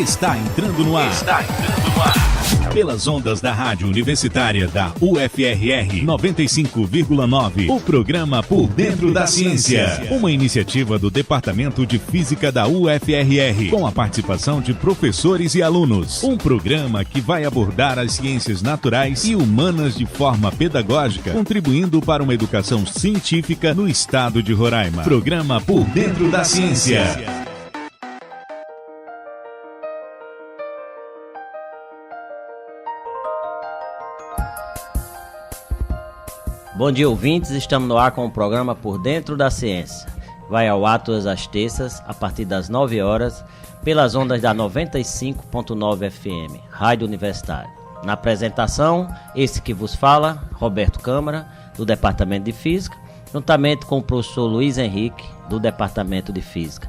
Está entrando no ar. Pelas ondas da Rádio Universitária da UFRR 95,9. O programa Por Dentro da Ciência. Uma iniciativa do Departamento de Física da UFRR, com a participação de professores e alunos. Um programa que vai abordar as ciências naturais e humanas de forma pedagógica, contribuindo para uma educação científica no estado de Roraima. Programa Por Dentro da Ciência. Bom dia, ouvintes. Estamos no ar com o programa Por Dentro da Ciência. Vai ao ar todas as terças, a partir das 9 horas, pelas ondas da 95.9 FM, Rádio Universitária. Na apresentação, esse que vos fala, Roberto Câmara, do Departamento de Física, juntamente com o professor Luiz Henrique, do Departamento de Física.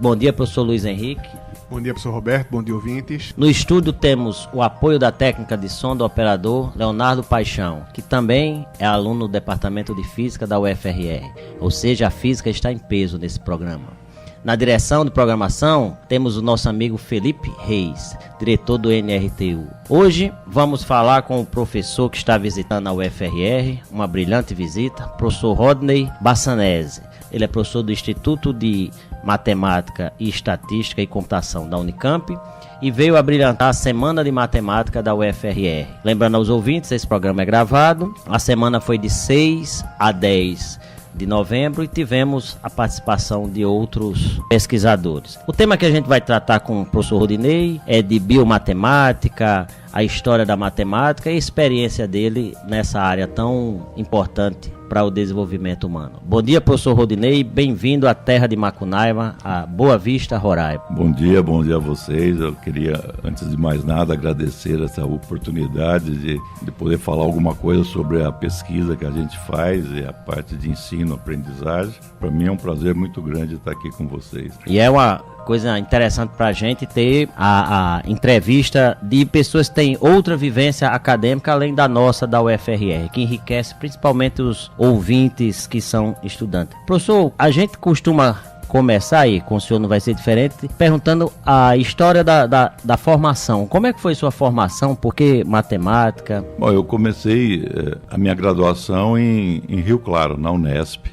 Bom dia, professor Luiz Henrique. Bom dia, professor Roberto. Bom dia, ouvintes. No estúdio temos o apoio da técnica de som do operador Leonardo Paixão, que também é aluno do Departamento de Física da UFRR. Ou seja, a física está em peso nesse programa. Na direção de programação, temos o nosso amigo Felipe Reis, diretor do NRTU. Hoje vamos falar com o professor que está visitando a UFRR, uma brilhante visita, professor Rodney Bassanese. Ele é professor do Instituto de Matemática e Estatística e Computação da Unicamp e veio a brilhantar a Semana de Matemática da UFRR. Lembrando aos ouvintes, esse programa é gravado. A semana foi de 6 a 10 de novembro e tivemos a participação de outros pesquisadores. O tema que a gente vai tratar com o professor Rodinei é de biomatemática, a história da matemática e a experiência dele nessa área tão importante para o desenvolvimento humano. Bom dia, professor Rodinei, bem-vindo à terra de Macunaíma, a Boa Vista, Roraima. Bom dia a vocês. Eu queria, antes de mais nada, agradecer essa oportunidade de poder falar alguma coisa sobre a pesquisa que a gente faz e a parte de ensino, aprendizagem. Para mim é um prazer muito grande estar aqui com vocês. E é uma coisa interessante para a gente ter a entrevista de pessoas que têm outra vivência acadêmica além da nossa, da UFRR, que enriquece principalmente os ouvintes que são estudantes. Professor, a gente costuma começar aí, com o senhor não vai ser diferente, perguntando a história da formação. Como é que foi sua formação? Por que matemática? Bom, eu comecei a minha graduação em Rio Claro, na Unesp.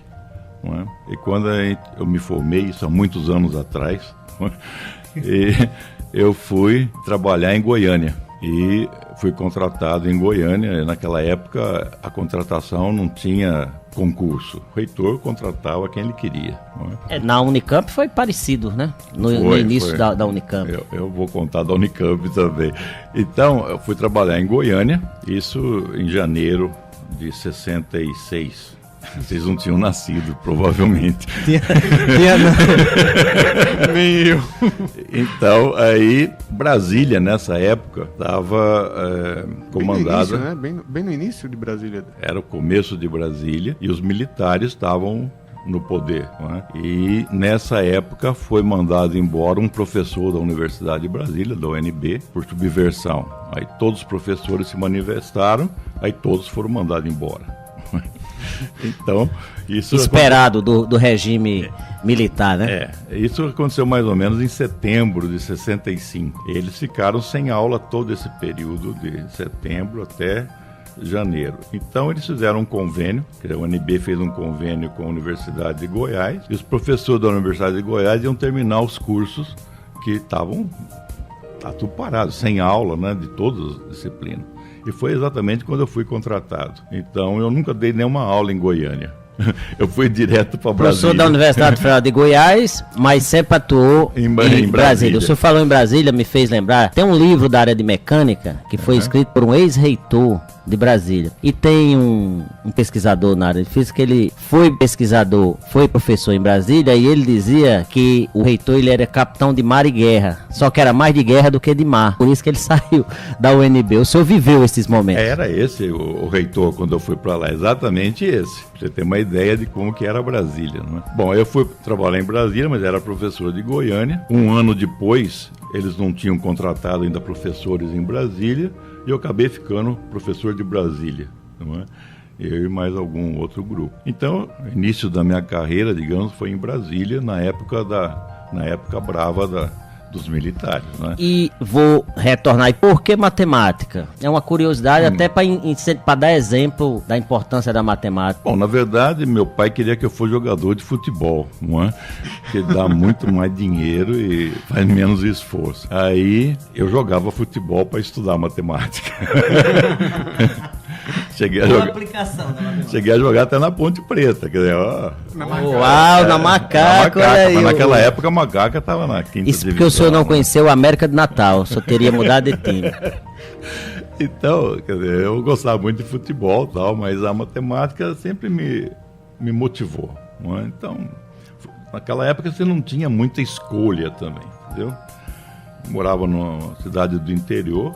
Não é? E quando eu me formei, isso há muitos anos atrás, e eu fui trabalhar em Goiânia e fui contratado em Goiânia. Naquela época a contratação não tinha concurso, o reitor contratava quem ele queria. Na Unicamp foi parecido, né? No início da Unicamp. Eu vou contar da Unicamp também. Então eu fui trabalhar em Goiânia, isso em janeiro de 66. Vocês não tinham nascido, provavelmente. Tinha não. Nem eu. Então, aí, Brasília, nessa época, estava comandada... Bem no início, né? Bem no início de Brasília. Era o começo de Brasília e os militares estavam no poder. Não é? E, nessa época, foi mandado embora um professor da Universidade de Brasília, da UNB, por subversão. Aí todos os professores se manifestaram, aí todos foram mandados embora. Então, isso esperado do regime militar, né? Isso aconteceu mais ou menos em setembro de 65. Eles ficaram sem aula todo esse período de setembro até janeiro. Então eles fizeram um convênio, que a UNB fez um convênio com a Universidade de Goiás, e os professores da Universidade de Goiás iam terminar os cursos que estavam tudo parado, sem aula, né, de todas as disciplinas. E foi exatamente quando eu fui contratado. Então, eu nunca dei nenhuma aula em Goiânia. Eu fui direto para Brasília. Professor da Universidade Federal de Goiás, mas sempre atuou em Brasília. O senhor falou em Brasília, me fez lembrar. Tem um livro da área de mecânica que foi escrito por um ex-reitor de Brasília. E tem um pesquisador na área de física, ele foi pesquisador, foi professor em Brasília, e ele dizia que o reitor ele era capitão de mar e guerra, só que era mais de guerra do que de mar. Por isso que ele saiu da UNB. O senhor viveu esses momentos? Era esse o reitor quando eu fui para lá, exatamente esse. Pra você ter uma ideia de como que era Brasília, não é? Bom, eu fui trabalhar em Brasília, mas era professor de Goiânia. Um ano depois, eles não tinham contratado ainda professores em Brasília, e eu acabei ficando professor de Brasília, não é? Eu e mais algum outro grupo. Então, o início da minha carreira, digamos, foi em Brasília, na época brava dos militares, né? E vou retornar. E por que matemática? É uma curiosidade até para dar exemplo da importância da matemática. Bom, na verdade, meu pai queria que eu fosse jogador de futebol, não é? Que dá muito mais dinheiro e faz menos esforço. Aí eu jogava futebol para estudar matemática. Cheguei a jogar até na Ponte Preta, quer dizer, ó. Uau, na Macaca, olha aí. Mas naquela época a Macaca estava na quinta Isso divisão. porque o senhor não conheceu a América de Natal, só teria mudado de time. Então, quer dizer, eu gostava muito de futebol e tal, mas a matemática sempre me motivou, não é? Então, naquela época você não tinha muita escolha também, entendeu? Morava numa cidade do interior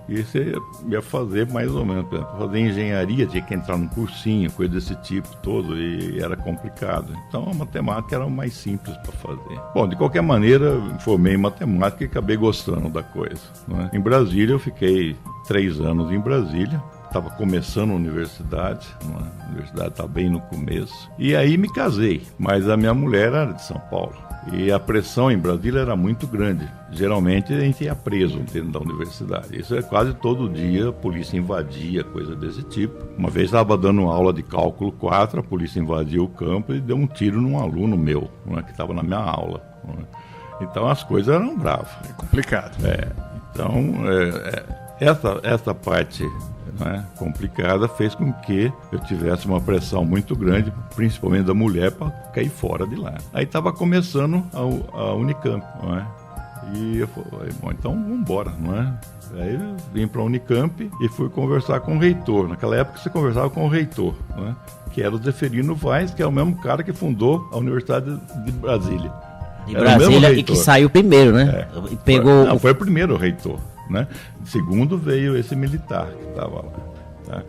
e você ia fazer mais ou menos, para fazer engenharia tinha que entrar num cursinho, coisa desse tipo todo, e era complicado. Então a matemática era o mais simples para fazer. Bom, de qualquer maneira, me formei em matemática e acabei gostando da coisa, não é? Em Brasília, eu fiquei 3 anos em Brasília. Estava começando a universidade, a universidade estava bem no começo. E aí me casei, mas a minha mulher era de São Paulo. E a pressão em Brasília era muito grande. Geralmente a gente ia preso dentro da universidade. Isso é quase todo dia, a polícia invadia, coisa desse tipo. Uma vez estava dando aula de cálculo 4, a polícia invadiu o campo e deu um tiro num aluno meu, que estava na minha aula. Então as coisas eram bravas. É complicado. Então, essa parte complicada fez com que eu tivesse uma pressão muito grande, principalmente da mulher, para cair fora de lá. Aí estava começando a Unicamp, não é? E eu falei, bom, então vamos embora, não é? Aí eu vim para a Unicamp e fui conversar com o reitor. Naquela época você conversava com o reitor, não é? Que era o Zeferino Vaz, que é o mesmo cara que fundou a Universidade de Brasília. De Brasília e que saiu primeiro, né? Foi o primeiro reitor, né? Segundo veio esse militar que estava lá, tá?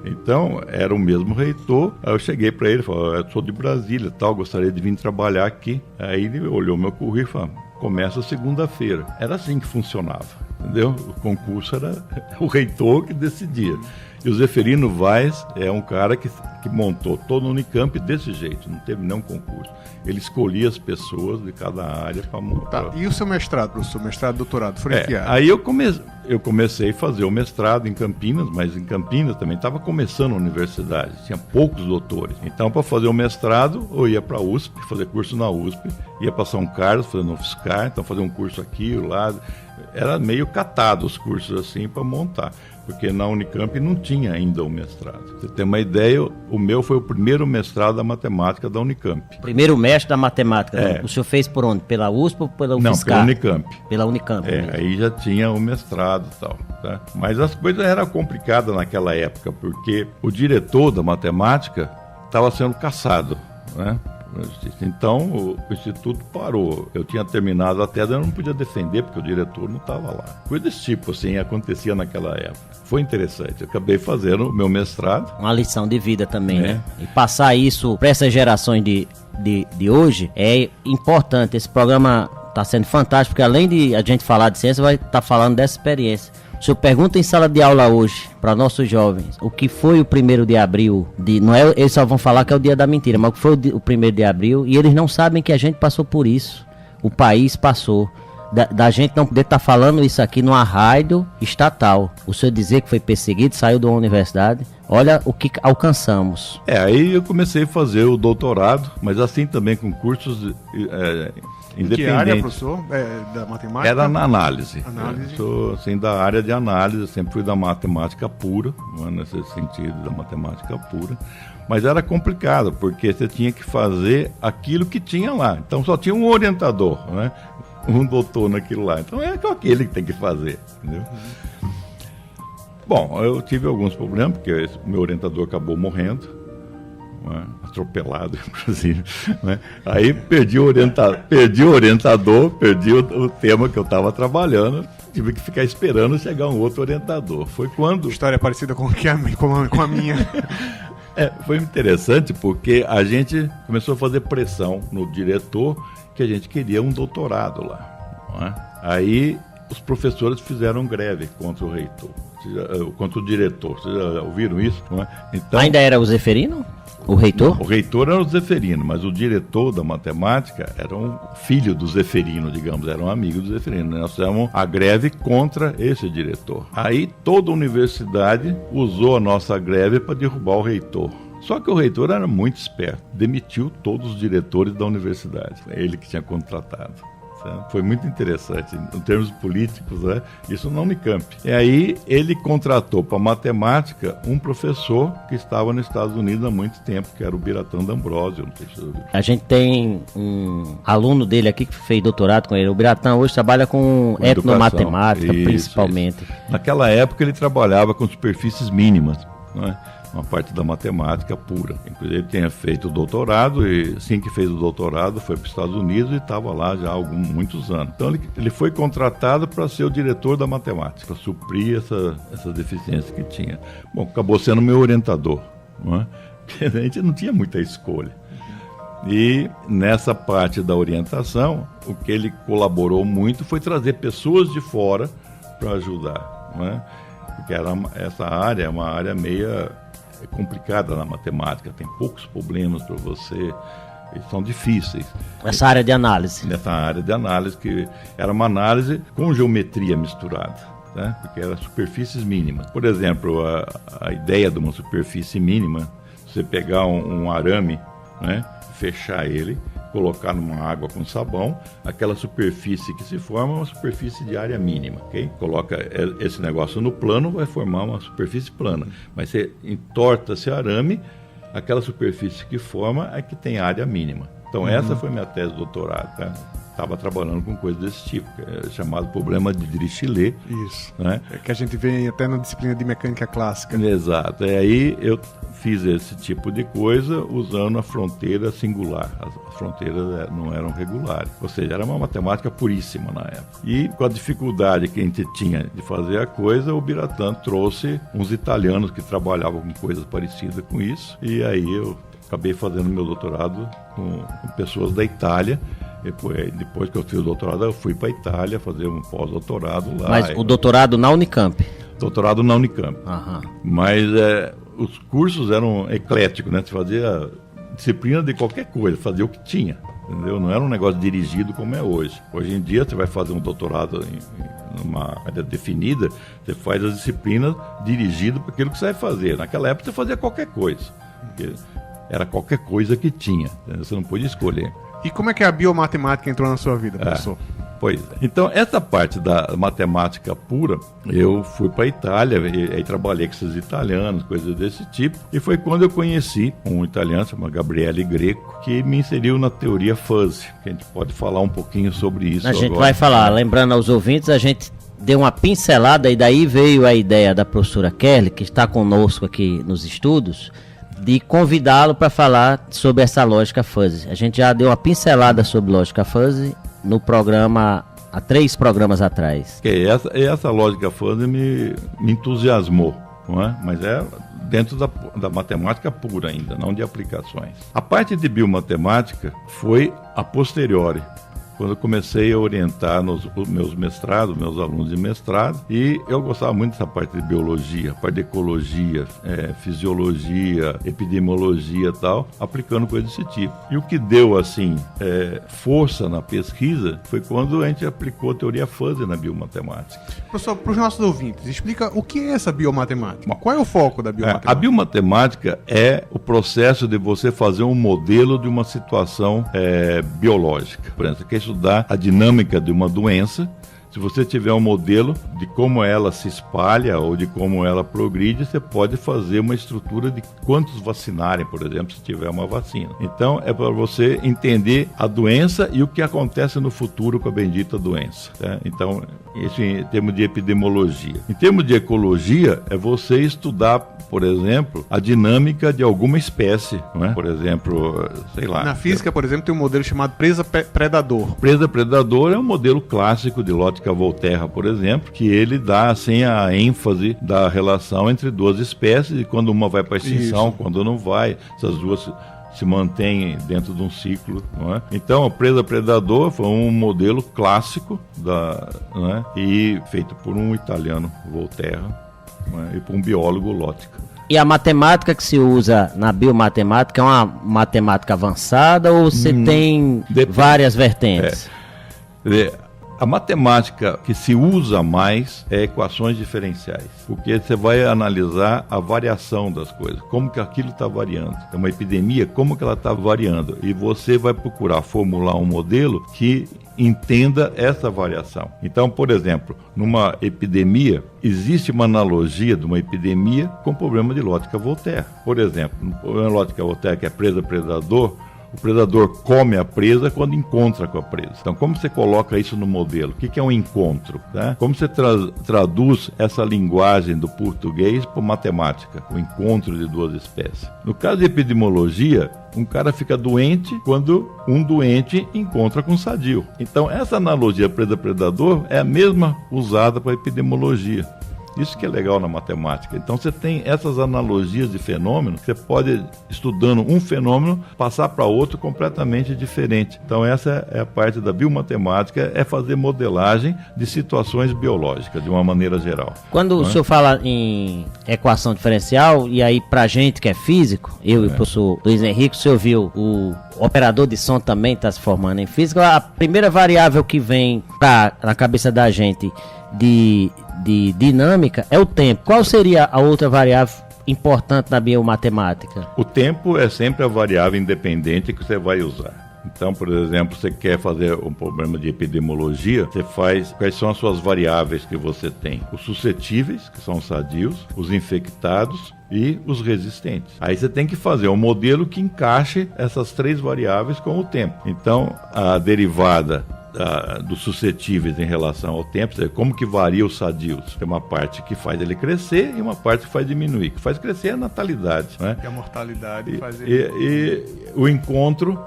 Então, era o mesmo reitor. Aí eu cheguei para ele e falei, eu sou de Brasília, tal, gostaria de vir trabalhar aqui. Aí ele olhou meu currículo e falou, começa segunda-feira. Era assim que funcionava, entendeu? O concurso era o reitor que decidia. E o Zeferino Vaz é um cara que montou todo o Unicamp desse jeito, não teve nenhum concurso. Ele escolhia as pessoas de cada área para montar. Tá. E o seu mestrado, professor? Mestrado, doutorado? Foram em que área? Aí eu comecei a fazer o mestrado em Campinas, mas em Campinas também estava começando a universidade, tinha poucos doutores. Então, para fazer o mestrado, eu ia para a USP, fazer curso na USP, ia para São Carlos, fazer no UFSCar, então fazer um curso aqui, lá. Era meio catado os cursos assim para montar, porque na Unicamp não tinha ainda o mestrado. Você tem uma ideia, o meu foi o primeiro mestrado da matemática da Unicamp. Primeiro mestre da matemática. O senhor fez por onde? Pela USP ou pela UFSCar? Não, pela Unicamp. Pela Unicamp. Aí já tinha o mestrado e tal, tá? Mas as coisas eram complicadas naquela época, porque o diretor da matemática estava sendo cassado, né? Então o instituto parou. Eu tinha terminado a tese, eu não podia defender porque o diretor não estava lá. Coisa desse tipo assim acontecia naquela época. Foi interessante. Eu acabei fazendo o meu mestrado. Uma lição de vida também, né? E passar isso para essas gerações de hoje é importante. Esse programa está sendo fantástico, porque além de a gente falar de ciência, vai estar falando dessa experiência. O senhor pergunta em sala de aula hoje, para nossos jovens, o que foi o 1º de abril, não é, eles só vão falar que é o dia da mentira, mas o que foi o 1º de abril, e eles não sabem que a gente passou por isso, o país passou, da gente não poder estar falando isso aqui numa rádio estatal, o senhor dizer que foi perseguido, saiu de uma universidade, olha o que alcançamos. Aí eu comecei a fazer o doutorado, mas assim também com cursos independente. Que área, professor? Da matemática? Era na análise. Análise. Eu sou assim, da área de análise, sempre fui da matemática pura, não é nesse sentido da matemática pura. Mas era complicado, porque você tinha que fazer aquilo que tinha lá. Então só tinha um orientador, né? Um doutor naquilo lá. Então é aquele que tem que fazer, entendeu? Bom, eu tive alguns problemas, porque o meu orientador acabou morrendo. Atropelado, inclusive, né? Aí perdi o orientador, perdi o tema que eu estava trabalhando, tive que ficar esperando chegar um outro orientador. Foi quando... História parecida com a minha. Foi interessante porque a gente começou a fazer pressão no diretor que a gente queria um doutorado lá, não é? Aí os professores fizeram greve contra o reitor, contra o diretor. Vocês já ouviram isso? Não é? Então, ainda era o Zeferino? O reitor? O reitor era o Zeferino, mas o diretor da matemática era um filho do Zeferino, digamos, era um amigo do Zeferino. Nós fizemos a greve contra esse diretor. Aí toda a universidade usou a nossa greve para derrubar o reitor. Só que o reitor era muito esperto, demitiu todos os diretores da universidade, ele que tinha contratado. Foi muito interessante, em termos políticos, né? Isso na Unicamp. E aí ele contratou para matemática um professor que estava nos Estados Unidos há muito tempo, que era o Biratã D'Ambrosio. Não sei se você ouviu. A gente tem um aluno dele aqui que fez doutorado com ele. O Biratã hoje trabalha com etnomatemática, principalmente. Isso. Naquela época ele trabalhava com superfícies mínimas, não é? Uma parte da matemática pura. Inclusive ele tinha feito o doutorado e assim que fez o doutorado foi para os Estados Unidos e estava lá já há muitos anos. Então ele foi contratado para ser o diretor da matemática, para suprir essa deficiência que tinha. Bom, acabou sendo meu orientador, não é? Porque a gente não tinha muita escolha. E nessa parte da orientação, o que ele colaborou muito foi trazer pessoas de fora para ajudar, não é? Porque essa área é uma área meio complicada na matemática, tem poucos problemas para você, eles são difíceis. Essa área de análise. Nessa área de análise, que era uma análise com geometria misturada, né? Porque era superfícies mínimas. Por exemplo, a ideia de uma superfície mínima, você pegar um arame, né? Fechar ele, colocar numa água com sabão, aquela superfície que se forma é uma superfície de área mínima, ok? Coloca esse negócio no plano, vai formar uma superfície plana. Mas você entorta esse arame, aquela superfície que forma é que tem área mínima. Então essa foi minha tese de doutorado, tá? Estava trabalhando com coisas desse tipo, que é chamado problema de Dirichlet. Isso, né? É que a gente vê até na disciplina de mecânica clássica. Exato, e aí eu fiz esse tipo de coisa usando a fronteira singular. As fronteiras não eram regulares, ou seja, era uma matemática puríssima na época. E com a dificuldade que a gente tinha de fazer a coisa, o Biratã trouxe uns italianos que trabalhavam com coisas parecidas com isso, e aí eu acabei fazendo meu doutorado com pessoas da Itália. Depois que eu fiz o doutorado, eu fui para a Itália fazer um pós-doutorado lá. Mas o doutorado na Unicamp? Doutorado na Unicamp. Aham. Mas os cursos eram ecléticos, né? Você fazia disciplina de qualquer coisa, fazia o que tinha, entendeu? Não era um negócio dirigido como é hoje. Hoje em dia, você vai fazer um doutorado em uma área definida, você faz as disciplinas dirigidas para aquilo que você vai fazer. Naquela época, você fazia qualquer coisa. Porque era qualquer coisa que tinha, entendeu? Você não podia escolher. E como é que a biomatemática entrou na sua vida, professor? Pois é. Então, essa parte da matemática pura, eu fui para a Itália, e aí trabalhei com esses italianos, coisas desse tipo, e foi quando eu conheci um italiano, chamado Gabriele Greco, que me inseriu na teoria fuzzy, que a gente pode falar um pouquinho sobre isso agora. A gente agora. vai falar, lembrando aos ouvintes, a gente deu uma pincelada e daí veio a ideia da professora Kelly, que está conosco aqui nos estudos, de convidá-lo para falar sobre essa lógica fuzzy. A gente já deu uma pincelada sobre lógica fuzzy no programa, há 3 programas atrás. Essa lógica fuzzy me entusiasmou, não é? Mas é dentro da matemática pura ainda, não de aplicações. A parte de biomatemática foi a posteriori, quando eu comecei a orientar meus mestrados, meus alunos de mestrado, e eu gostava muito dessa parte de biologia, parte de ecologia, fisiologia, epidemiologia e tal, aplicando coisas desse tipo. E o que deu, assim, força na pesquisa foi quando a gente aplicou a teoria fuzzy na biomatemática. Professor, para os nossos ouvintes, explica o que é essa biomatemática? Qual é o foco da biomatemática? A biomatemática é o processo de você fazer um modelo de uma situação biológica. Por exemplo, você quer estudar a dinâmica de uma doença. Se você tiver um modelo de como ela se espalha ou de como ela progride, você pode fazer uma estrutura de quantos vacinarem, por exemplo, se tiver uma vacina. Então, é para você entender a doença e o que acontece no futuro com a bendita doença, tá? Então, isso em termos de epidemiologia. Em termos de ecologia, é você estudar, por exemplo, a dinâmica de alguma espécie, não é? Por exemplo, sei lá. Na física, por exemplo, tem um modelo chamado presa-predador. Presa-predador é um modelo clássico de Lotka-Volterra, por exemplo, que ele dá assim a ênfase da relação entre duas espécies e quando uma vai para a extinção, isso, quando não vai, essas duas se mantêm dentro de um ciclo, não é? Então, a presa-predador foi um modelo clássico não é? E feito por um italiano, Volterra, não é? E por um biólogo, Lotka. E a matemática que se usa na biomatemática é uma matemática avançada ou você tem várias vertentes? A matemática que se usa mais é equações diferenciais, porque você vai analisar a variação das coisas, como que aquilo está variando. É uma epidemia, como que ela está variando. E você vai procurar formular um modelo que entenda essa variação. Então, por exemplo, numa epidemia, existe uma analogia de uma epidemia com o problema de Lotka-Volter. Por exemplo, no problema de Lotka-Volter, que é presa-predador, o predador come a presa quando encontra com a presa. Então, como você coloca isso no modelo? O que é um encontro? Tá? Como você traduz essa linguagem do português para matemática? O encontro de duas espécies. No caso de epidemiologia, um cara fica doente quando um doente encontra com um sadio. Então, essa analogia presa-predador é a mesma usada para a epidemiologia. Isso que é legal na matemática. Então você tem essas analogias de fenômenos, você pode, estudando um fenômeno, passar para outro completamente diferente. Então essa é a parte da biomatemática, é fazer modelagem de situações biológicas, de uma maneira geral. Quando o senhor fala em equação diferencial, e aí pra gente que é físico, eu e o professor Luiz Henrique, o senhor viu, o operador de som também está se formando em física, a primeira variável que vem na cabeça da gente de dinâmica é o tempo. Qual seria a outra variável importante na biomatemática? O tempo é sempre a variável independente que você vai usar. Então, por exemplo, você quer fazer um problema de epidemiologia, você faz quais são as suas variáveis que você tem. Os suscetíveis, que são os sadios, os infectados e os resistentes. Aí você tem que fazer um modelo que encaixe essas três variáveis com o tempo. Então, a derivada dos suscetíveis em relação ao tempo, como que varia os sadios? Tem uma parte que faz ele crescer e uma parte que faz diminuir. O que faz crescer é a natalidade, né? E a mortalidade faz e o encontro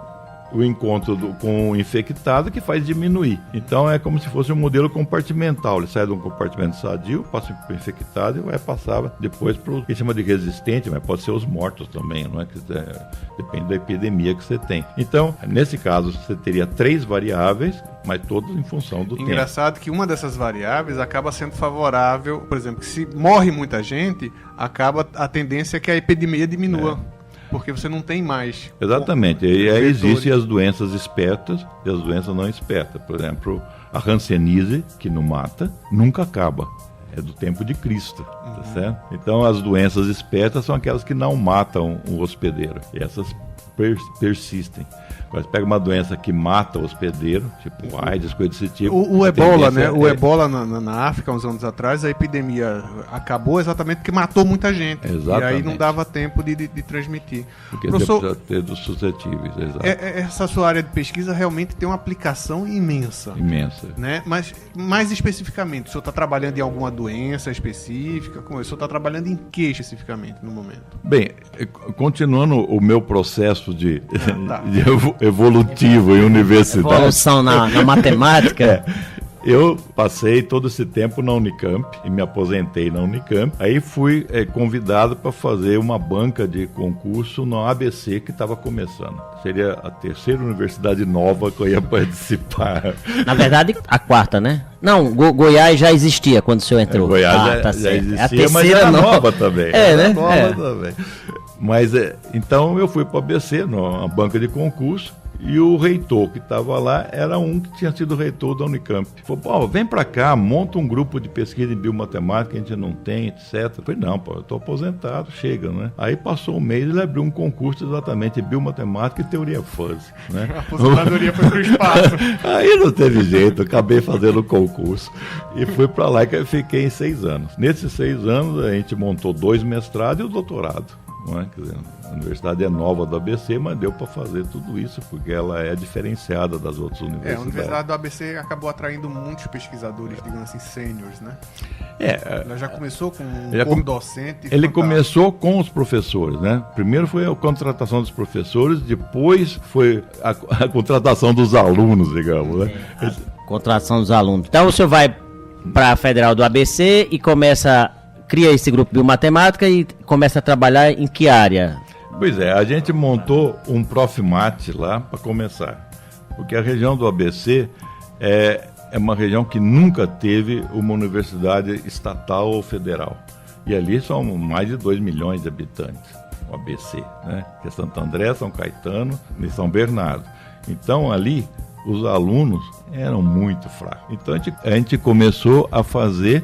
com o infectado que faz diminuir. Então é como se fosse um modelo compartimental. Ele sai de um compartimento sadio, passa para o infectado e vai passar depois para o que chama de resistente, mas pode ser os mortos também, não é? Depende da epidemia que você tem. Então, nesse caso, você teria três variáveis, mas todas em função do tempo. Engraçado que uma dessas variáveis acaba sendo favorável, por exemplo, que se morre muita gente, acaba a tendência é que a epidemia diminua. Porque você não tem mais. Exatamente. E aí existem as doenças espertas e as doenças não espertas. Por exemplo, a hanseníase, que não mata, nunca acaba. É do tempo de Cristo, tá certo? Então as doenças espertas são aquelas que não matam o hospedeiro. E essas persistem. Agora, você pega uma doença que mata o hospedeiro, tipo AIDS, coisas desse tipo. O ebola, né? O ebola na África, uns anos atrás, a epidemia acabou exatamente porque matou muita gente. Exatamente. E aí não dava tempo de transmitir. Porque professor, precisa ter dos suscetíveis, exato. Essa sua área de pesquisa realmente tem uma aplicação imensa. Imensa. Né? Mas, mais especificamente, o senhor está trabalhando em alguma doença específica? O senhor está trabalhando em que especificamente no momento? Bem, continuando o meu processo de evolutivo em universidade. Evolução na matemática. Eu passei todo esse tempo na Unicamp e me aposentei na Unicamp. Aí fui convidado para fazer uma banca de concurso no ABC que estava começando. Seria a terceira universidade nova que eu ia participar. Na verdade, a quarta, né? Não, Goiás já existia quando o senhor entrou. Goiás já existia, mas era nova também. Né? Também. Mas, então eu fui para o ABC, numa banca de concurso. E o reitor que estava lá era um que tinha sido reitor da Unicamp. Falou, vem para cá, monta um grupo de pesquisa em biomatemática que a gente não tem, etc. Eu falei, não, eu estou aposentado, chega, né? Aí passou um mês e ele abriu um concurso exatamente de biomatemática e teoria fuzzy, né? A aposentadoria foi pro espaço. Aí não teve jeito, acabei fazendo o concurso e fui para lá e fiquei em 6 anos. Nesses 6 anos a gente montou 2 mestrados e o doutorado. Não é? Quer dizer, a universidade é nova do ABC, mas deu para fazer tudo isso, porque ela é diferenciada das outras universidades. A universidade do ABC acabou atraindo muitos pesquisadores, digamos assim, sêniores, né? Ela já começou com um corpo docente. Ele começou com os professores, né? Primeiro foi a contratação dos professores, depois foi a contratação dos alunos, digamos, né? Contratação dos alunos. Então o senhor vai para a Federal do ABC e cria esse grupo de biomatemática e começa a trabalhar em que área? Pois é, a gente montou um Profmat lá para começar, porque a região do ABC é uma região que nunca teve uma universidade estatal ou federal. E ali são mais de 2 milhões de habitantes, o ABC, né? Que é Santo André, São Caetano e São Bernardo. Então ali os alunos eram muito fracos. Então a gente começou a fazer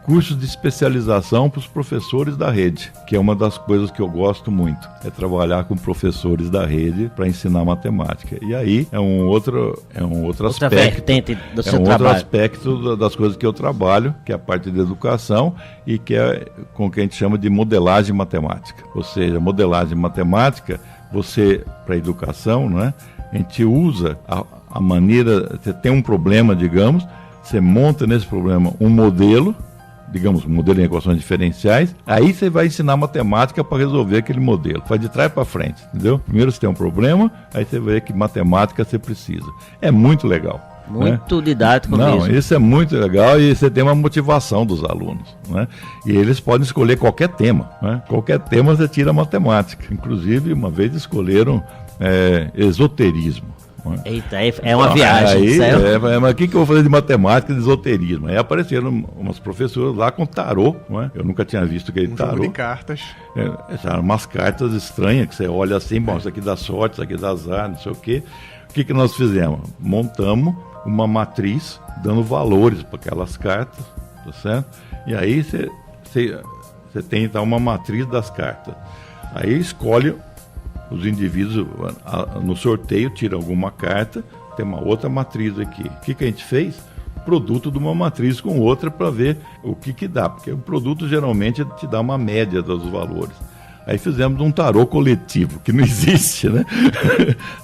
cursos de especialização para os professores da rede, que é uma das coisas que eu gosto muito, é trabalhar com professores da rede para ensinar matemática. E aí é um outro aspecto, vertente do seu outro trabalho. aspecto das coisas que eu trabalho, que é a parte de educação e que é com o que a gente chama de modelagem matemática. Ou seja, modelagem matemática, para a educação, né, a gente usa a maneira, você tem um problema, digamos, você monta nesse problema um modelo, digamos, um modelo em equações diferenciais, aí você vai ensinar matemática para resolver aquele modelo. Vai de trás para frente, entendeu? Primeiro você tem um problema, aí você vê que matemática você precisa. É muito legal. Muito, né? Didático mesmo. Não, isso é muito legal e você tem uma motivação dos alunos, né? E eles podem escolher qualquer tema, né? Qualquer tema você tira matemática. Inclusive, uma vez escolheram esoterismo. Eita, é uma viagem. Mas o que eu vou fazer de matemática e de esoterismo? Aí apareceram umas professoras lá com tarô, não é? Eu nunca tinha visto aquele tarô. Jogo de cartas. Eram umas cartas estranhas que você olha assim, bom, isso aqui dá sorte, isso aqui dá azar, não sei o quê. O que nós fizemos? Montamos uma matriz dando valores para aquelas cartas, tá certo? E aí você tem então uma matriz das cartas. Aí escolhe os indivíduos, no sorteio, tira alguma carta, tem uma outra matriz aqui. O que a gente fez? Produto de uma matriz com outra para ver o que dá, porque o produto geralmente te dá uma média dos valores. Aí fizemos um tarô coletivo, que não existe, né?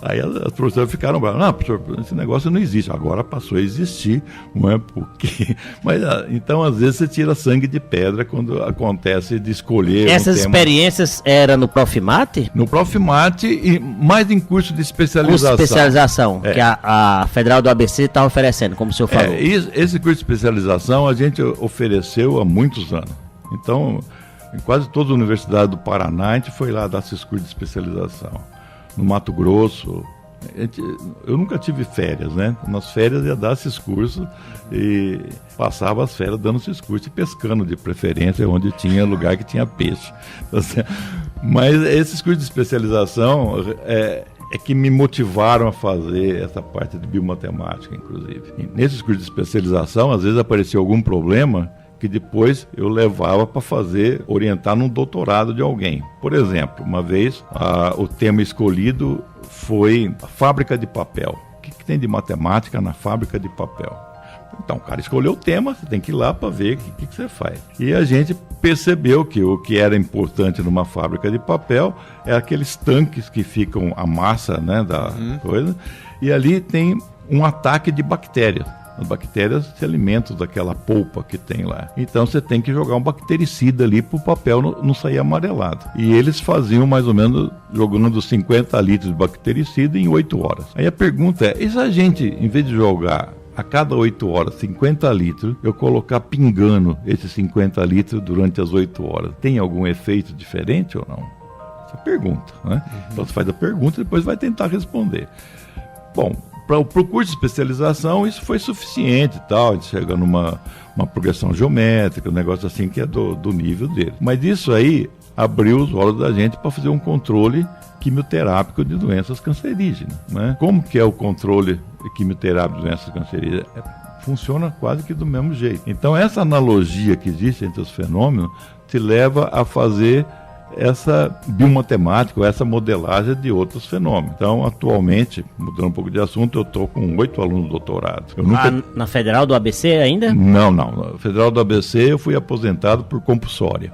Aí as professoras ficaram bravas. Não, professor, esse negócio não existe. Agora passou a existir, não é porque... Mas, então, às vezes, você tira sangue de pedra quando acontece de escolher Essas experiências eram no Profimate? No Profimate e mais em curso de especialização. Curso de especialização, que a Federal do ABC está oferecendo, como o senhor falou. Esse curso de especialização a gente ofereceu há muitos anos. Então... Em quase todas as universidades do Paraná, a gente foi lá dar esses cursos de especialização. No Mato Grosso, eu nunca tive férias, né? Nas férias ia dar esses cursos e passava as férias dando esses cursos e pescando, de preferência, onde tinha lugar que tinha peixe. Mas esses cursos de especialização é que me motivaram a fazer essa parte de biomatemática, inclusive. E nesses cursos de especialização, às vezes aparecia algum problema que depois eu levava para orientar num doutorado de alguém. Por exemplo, uma vez o tema escolhido foi a fábrica de papel. O que tem de matemática na fábrica de papel? Então, o cara escolheu o tema, você tem que ir lá para ver o que você faz. E a gente percebeu que o que era importante numa fábrica de papel é aqueles tanques que ficam a massa, né, da coisa, e ali tem um ataque de bactérias. As bactérias se alimentam daquela polpa que tem lá. Então você tem que jogar um bactericida ali para o papel não sair amarelado. E eles faziam mais ou menos, jogando 50 litros de bactericida em 8 horas. Aí a pergunta é, e se a gente, em vez de jogar a cada 8 horas 50 litros, eu colocar pingando esses 50 litros durante as 8 horas, tem algum efeito diferente ou não? Essa pergunta, né? Então você faz a pergunta e depois vai tentar responder. Bom, para o curso de especialização, isso foi suficiente e tal, a gente chega numa progressão geométrica, um negócio assim que é do nível dele. Mas isso aí abriu os olhos da gente para fazer um controle quimioterápico de doenças cancerígenas, né? Como que é o controle quimioterápico de doenças cancerígenas? Funciona quase que do mesmo jeito. Então, essa analogia que existe entre os fenômenos te leva a fazer essa biomatemática, essa modelagem de outros fenômenos. Então, atualmente, mudando um pouco de assunto, eu estou com 8 alunos de doutorado. Na Federal do ABC ainda? Não. Na Federal do ABC eu fui aposentado por compulsória.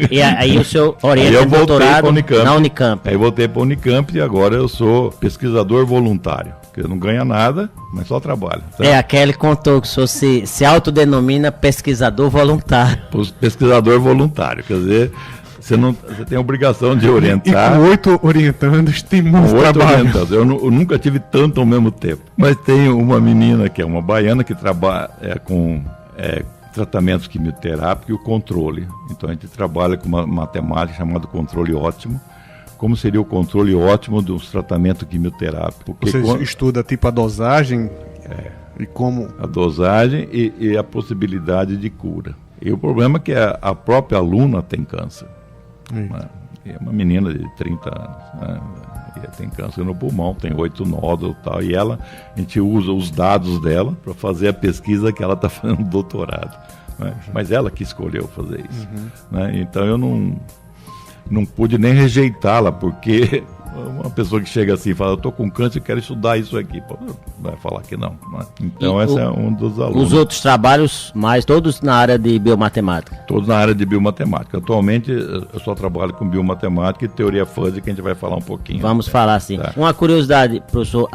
E aí o senhor orienta doutorado na Unicamp. Aí eu voltei para a Unicamp e agora eu sou pesquisador voluntário. Porque não ganha nada, mas só trabalha. Tá? A Kelly contou que o senhor se autodenomina pesquisador voluntário. Pesquisador voluntário, quer dizer, você tem a obrigação de orientar. E com 8 orientandos tem muito trabalho. Eu nunca tive tanto ao mesmo tempo. Mas tem uma menina que é uma baiana que trabalha com tratamentos quimioterápicos e o controle. Então a gente trabalha com uma matemática chamada controle ótimo. Como seria o controle ótimo dos tratamentos quimioterápicos? Você estuda tipo a dosagem e como... A dosagem e a possibilidade de cura. E o problema é que a própria aluna tem câncer. Né? É uma menina de 30 anos, né? E tem câncer no pulmão, tem 8 nódulos e tal. E a gente usa os dados dela para fazer a pesquisa que ela está fazendo doutorado. Né? Mas ela que escolheu fazer isso. Né? Então eu não pude nem rejeitá-la, porque uma pessoa que chega assim e fala, eu estou com câncer e quero estudar isso aqui, pô, vai falar que não. Né? Então esse é um dos alunos. Os outros trabalhos, mais todos na área de biomatemática? Todos na área de biomatemática. Atualmente eu só trabalho com biomatemática e teoria fuzzy, que a gente vai falar um pouquinho. Vamos falar sim. Tá. Uma curiosidade, professor,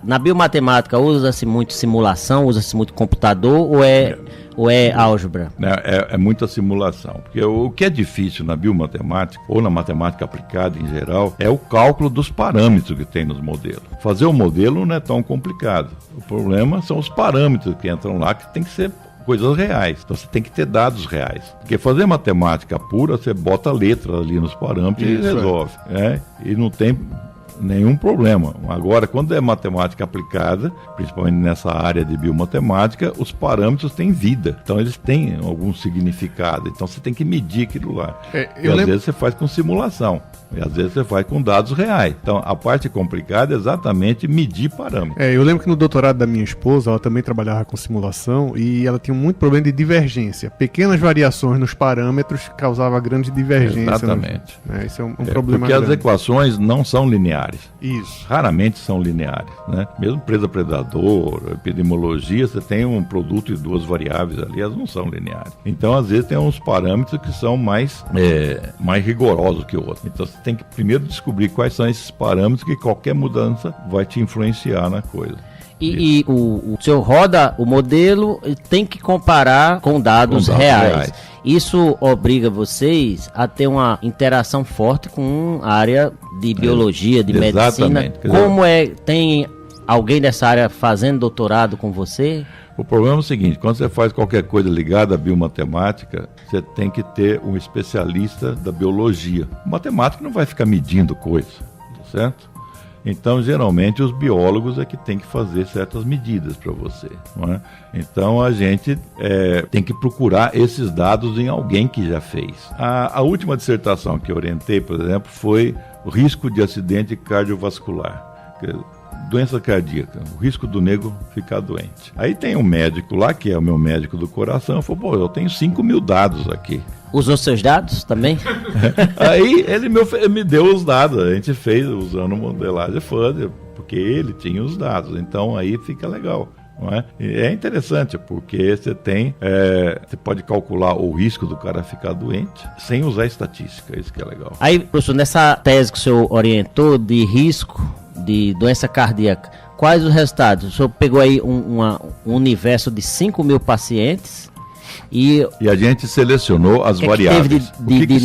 na biomatemática usa-se muito simulação, usa-se muito computador ou é álgebra? É muita simulação, porque o que é difícil na biomatemática, ou na matemática aplicada em geral, é o cálculo dos parâmetros que tem nos modelos. Fazer o modelo não é tão complicado. O problema são os parâmetros que entram lá, que tem que ser coisas reais. Então você tem que ter dados reais. Porque fazer matemática pura, você bota letras ali nos parâmetros e resolve. E não tem nenhum problema. Agora, quando é matemática aplicada, principalmente nessa área de biomatemática, os parâmetros têm vida. Então, eles têm algum significado. Então, você tem que medir aquilo lá. Às vezes você faz com simulação. E às vezes você faz com dados reais. Então, a parte complicada é exatamente medir parâmetros. Eu lembro que no doutorado da minha esposa, ela também trabalhava com simulação e ela tinha muito problema de divergência. Pequenas variações nos parâmetros causavam grande divergência. Exatamente. Isso é um problema porque grande. As equações não são lineares. Isso. Raramente são lineares, né? Mesmo presa-predador, epidemiologia, você tem um produto de duas variáveis ali, elas não são lineares. Então, às vezes, tem uns parâmetros que são mais rigorosos que outros. Então, você tem que primeiro descobrir quais são esses parâmetros, que qualquer mudança vai te influenciar na coisa. E o senhor roda o modelo e tem que comparar com dados reais. Isso obriga vocês a ter uma interação forte com a área de biologia, de medicina. Como tem alguém dessa área fazendo doutorado com você? O problema é o seguinte, quando você faz qualquer coisa ligada à biomatemática, você tem que ter um especialista da biologia. O matemático não vai ficar medindo coisas, certo? Então, geralmente, os biólogos é que tem que fazer certas medidas para você. Não é? Então, a gente tem que procurar esses dados em alguém que já fez. A última dissertação que eu orientei, por exemplo, foi o risco de acidente cardiovascular. Doença cardíaca, o risco do negro ficar doente. Aí tem um médico lá, que é o meu médico do coração, falou, eu tenho 5.000 dados aqui. Usou seus dados também? Aí ele me deu os dados, a gente fez usando modelagem fuzzy, porque ele tinha os dados, então aí fica legal. Não é? E é interessante, porque você pode calcular o risco do cara ficar doente sem usar estatística, isso que é legal. Aí, professor, nessa tese que o senhor orientou de risco de doença cardíaca, quais os resultados? O senhor pegou aí um universo de 5.000 pacientes e a gente selecionou as variáveis.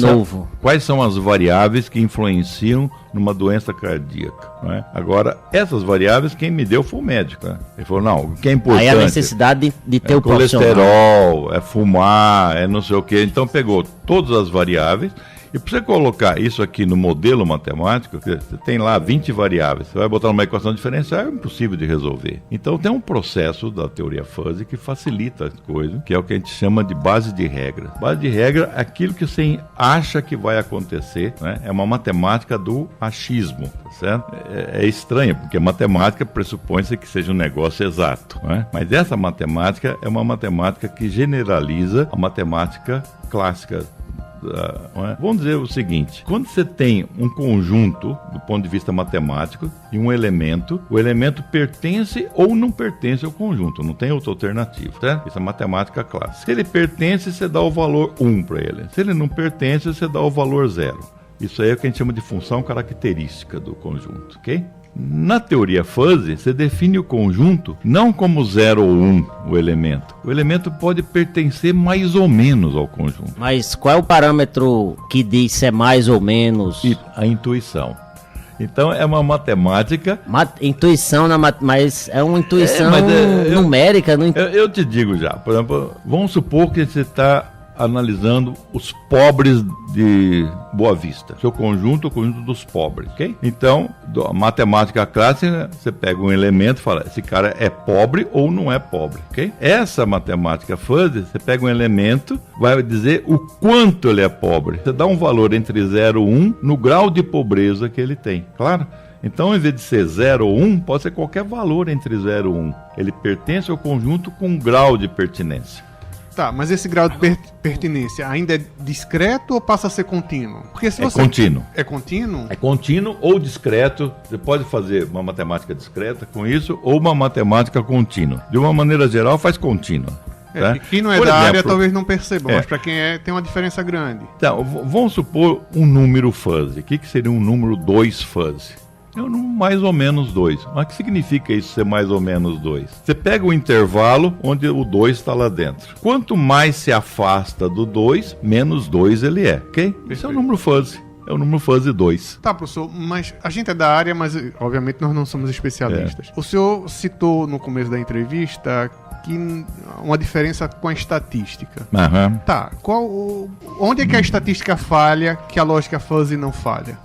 Novo? Quais são as variáveis que influenciam numa doença cardíaca? Não é? Agora, essas variáveis, quem me deu foi o médico. Né? Ele falou, não, o que é importante... Aí a necessidade de ter o colesterol, é fumar, é não sei o quê. Então, pegou todas as variáveis. E para você colocar isso aqui no modelo matemático, você tem lá 20 variáveis, você vai botar numa equação diferencial, é impossível de resolver. Então tem um processo da teoria fuzzy que facilita as coisas, que é o que a gente chama de base de regra. Base de regra é aquilo que você acha que vai acontecer, né? É uma matemática do achismo, tá certo? É estranho, porque a matemática pressupõe-se que seja um negócio exato, né? Mas essa matemática é uma matemática que generaliza a matemática clássica. Vamos dizer o seguinte, quando você tem um conjunto do ponto de vista matemático e um elemento, o elemento pertence ou não pertence ao conjunto, não tem outra alternativa, certo? Isso é matemática clássica. Se ele pertence, você dá o valor 1 para ele. Se ele não pertence, você dá o valor 0. Isso aí é o que a gente chama de função característica do conjunto, ok? Na teoria fuzzy, você define o conjunto não como 0 ou 1, o elemento. O elemento pode pertencer mais ou menos ao conjunto. Mas qual é o parâmetro que diz se é mais ou menos? A intuição. Então é uma matemática... Intuição, mas é uma intuição numérica. Eu te digo já, por exemplo, vamos supor que você está analisando os pobres de Boa Vista. Seu conjunto é o conjunto dos pobres, ok? Então, a matemática clássica, você pega um elemento e fala, esse cara é pobre ou não é pobre, ok? Essa matemática fuzzy, você pega um elemento, vai dizer o quanto ele é pobre. Você dá um valor entre 0 e 1 no grau de pobreza que ele tem, claro? Então, em vez de ser 0 ou 1, pode ser qualquer valor entre 0 e 1. Ele pertence ao conjunto com um grau de pertinência. Tá, mas esse grau de pertinência ainda é discreto ou passa a ser contínuo? Porque se você... contínuo. É contínuo? É contínuo ou discreto. Você pode fazer uma matemática discreta com isso ou uma matemática contínua. De uma maneira geral, faz contínua. Tá? Quem não é da área talvez não perceba, mas para quem é, tem uma diferença grande. Então, vamos supor um número fuzzy. O que seria um número 2 fuzzy? É um número mais ou menos 2. Mas o que significa isso ser mais ou menos 2? Você pega o intervalo onde o 2 está lá dentro. Quanto mais se afasta do 2, menos 2 ele é, ok? Perfeito. Esse é o número fuzzy. É o número fuzzy 2. Tá, professor, mas a gente é da área, mas obviamente nós não somos especialistas. O senhor citou no começo da entrevista que uma diferença com a estatística. Uhum. Tá, onde é que a estatística falha que a lógica fuzzy não falha?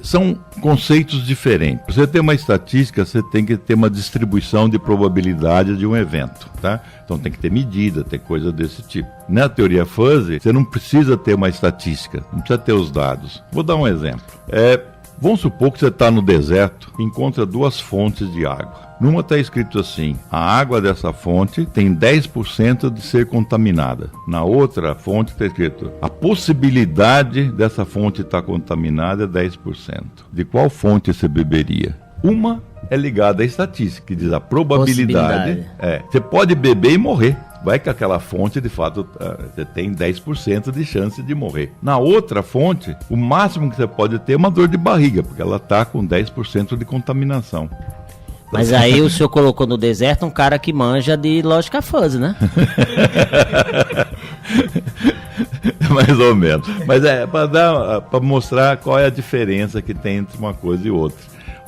São conceitos diferentes. Para você ter uma estatística, você tem que ter uma distribuição de probabilidade de um evento, tá? Então tem que ter medida, ter coisa desse tipo. Na teoria fuzzy, você não precisa ter uma estatística, não precisa ter os dados. Vou dar um exemplo. Vamos supor que você está no deserto e encontra 2 fontes de água. Numa está escrito assim, a água dessa fonte tem 10% de ser contaminada. Na outra fonte está escrito, a possibilidade dessa fonte estar contaminada é 10%. De qual fonte você beberia? Uma é ligada à estatística, que diz a probabilidade. Você pode beber e morrer. Vai que aquela fonte, de fato, você tem 10% de chance de morrer. Na outra fonte, o máximo que você pode ter é uma dor de barriga, porque ela está com 10% de contaminação. Mas aí o senhor colocou no deserto um cara que manja de lógica fuzzy, né? Mais ou menos. Mas para mostrar qual é a diferença que tem entre uma coisa e outra.